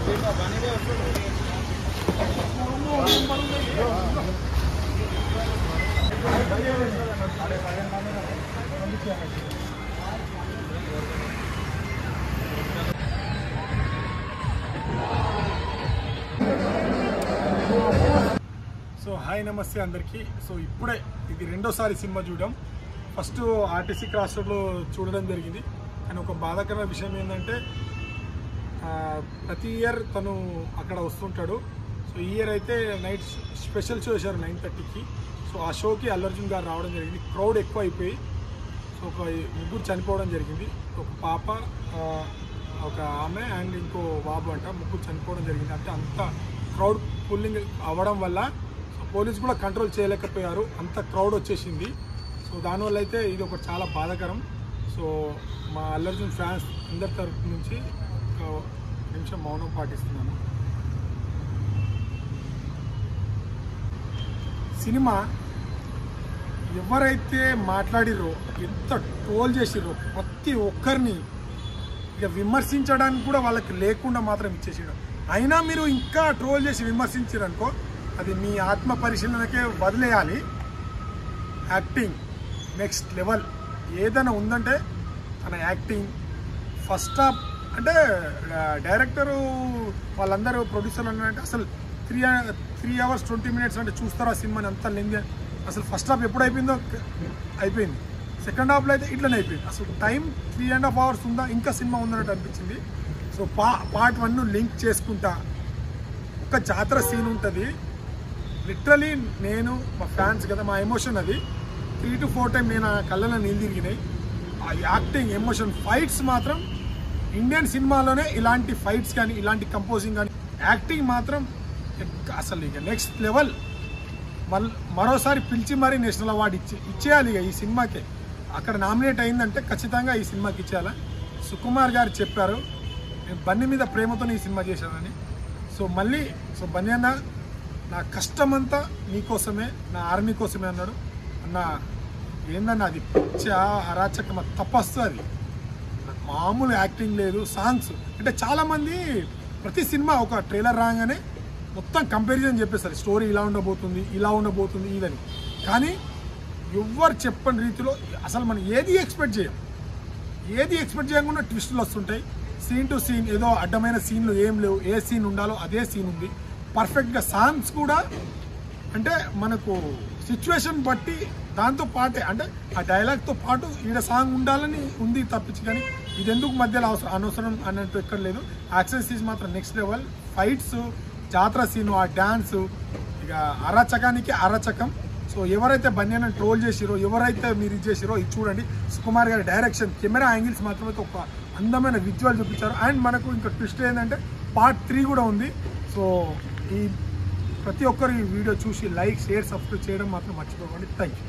So hi నమస్తే అందరికీ. So ఇప్పుడే ఇది రెండోసారి సినిమా చూడడం. ఫస్ట్ ఆర్టీసీ క్రాస్ రోడ్లో చూడడం జరిగింది. కానీ ఒక బాధాకరమైన విషయం ఏంటంటే ప్రతి ఇయర్ తను అక్కడ వస్తుంటాడు. సో ఈ ఇయర్ అయితే నైట్ స్పెషల్ షో చేశారు 9:30కి. సో ఆ షోకి అల్లు అర్జున్ గారు రావడం జరిగింది. క్రౌడ్ ఎక్కువ అయిపోయి సో ఒక ముగ్గురు చనిపోవడం జరిగింది. ఒక పాప, ఒక ఆమె అండ్ ఇంకో బాబు అంట, ముగ్గురు చనిపోవడం జరిగింది. అంటే అంత క్రౌడ్ పుల్లింగ్ అవ్వడం వల్ల పోలీసు కూడా కంట్రోల్ చేయలేకపోయారు, అంత క్రౌడ్ వచ్చేసింది. సో దానివల్ల అయితే ఇది ఒక చాలా బాధాకరం. సో మా అల్లు అర్జున్ ఫ్యాన్స్ అందరి తరఫు నుంచి ఒక నిమిషం మౌనం పాటిస్తున్నాను. సినిమా ఎవరైతే మాట్లాడిరో, ఎంత ట్రోల్ చేసిరో, ప్రతి ఒక్కరిని ఇక విమర్శించడానికి కూడా వాళ్ళకి లేకుండా మాత్రం ఇచ్చేసాడు. అయినా మీరు ఇంకా ట్రోల్ చేసి విమర్శించారనుకో, అది మీ ఆత్మ పరిశీలనకే వదిలేయాలి. Acting next level. ఏదైనా ఉందంటే తన యాక్టింగ్ ఫస్ట్ హాఫ్ అంటే డైరెక్టరు వాళ్ళందరూ ప్రొడ్యూసర్లు అంటే అసలు 3 hours 20 minutes అంటే చూస్తారా సినిమాని అంతా లెంగ్. అసలు ఫస్ట్ హాఫ్ ఎప్పుడు అయిపోయిందో అయిపోయింది, సెకండ్ హాఫ్లో అయితే ఇట్లనే అయిపోయింది. అసలు టైం 3.5 hours ఉందా, ఇంకా సినిమా ఉందన్నట్టు అనిపించింది. సో పార్ట్ 1 లింక్ చేసుకుంటా ఒక జాతర సీన్ ఉంటుంది. లిటరలీ నేను మా ఫ్యాన్స్ కదా, మా ఎమోషన్ అది 3 to 4 times నేను ఆ కళ్ళలో నీళ్ళు తిరిగినాయి. ఆ యాక్టింగ్, ఎమోషన్, ఫైట్స్ మాత్రం ఇండియన్ సినిమాలోనే ఇలాంటి ఫైట్స్ కానీ ఇలాంటి కంపోజింగ్ కానీ యాక్టింగ్ మాత్రం అసలు ఇక నెక్స్ట్ లెవెల్. మరోసారి పిలిచి మరీ నేషనల్ అవార్డు ఇచ్చేయాలి ఇక ఈ సినిమాకే. అక్కడ నామినేట్ అయిందంటే ఖచ్చితంగా ఈ సినిమాకి ఇచ్చేయాలి. సుకుమార్ గారు చెప్పారు నేను బన్నీ మీద ప్రేమతో ఈ సినిమా చేశానని. సో మళ్ళీ బన్నీ అన్న నా కష్టమంతా నీకోసమే, నా ఆర్మీ కోసమే అన్నాడు. అన్న ఏందన్న అది పిచ్చా అరాచకమ తపస్సు, అది మామూలు యాక్టింగ్ లేదు. సాంగ్స్ అంటే చాలామంది ప్రతి సినిమా ఒక ట్రైలర్ రాగానే మొత్తం కంపారిజన్ చెప్పేస్తారు, స్టోరీ ఇలా ఉండబోతుంది ఇదని. కానీ ఎవ్వరు చెప్పని రీతిలో అసలు మనం ఏది ఎక్స్పెక్ట్ చేయకుండా ట్విస్టులు వస్తుంటాయి. సీన్ టు సీన్ ఏదో అడ్డమైన సీన్లు ఏం లేవు, ఏ సీన్ ఉండాలో అదే సీన్ ఉంది పర్ఫెక్ట్గా. సాంగ్స్ కూడా అంటే మనకు సిచ్యువేషన్ బట్టి దాంతో పాటే అంటే ఆ డైలాగ్తో పాటు ఈడ సాంగ్ ఉండాలని ఉంది తప్పించి, కానీ ఇది ఎందుకు మధ్యలో అనవసరం అన్నట్టు ఎక్కడ లేదు. యాక్షన్ సీన్స్ మాత్రం నెక్స్ట్ లెవెల్. ఫైట్స్, జాతర సీను, ఆ డ్యాన్స్, ఇక అరాచకానికి అరాచకం. సో ఎవరైతే బన్యాన్ని ట్రోల్ చేసిరో, ఎవరైతే మీరు ఇది చేసిరో ఇది చూడండి. సుకుమార్ గారి డైరెక్షన్, కెమెరా యాంగిల్స్ మాత్రమే ఒక అందమైన విజువల్ చూపించారు. అండ్ మనకు ఇంకా ట్విస్ట్ ఏంటంటే పార్ట్ 3 కూడా ఉంది. సో ఈ ప్రతి ఒక్కరు ఈ వీడియో చూసి లైక్, షేర్, సబ్స్క్రైబ్ చేయడం మాత్రం మర్చిపోకండి. Thank you.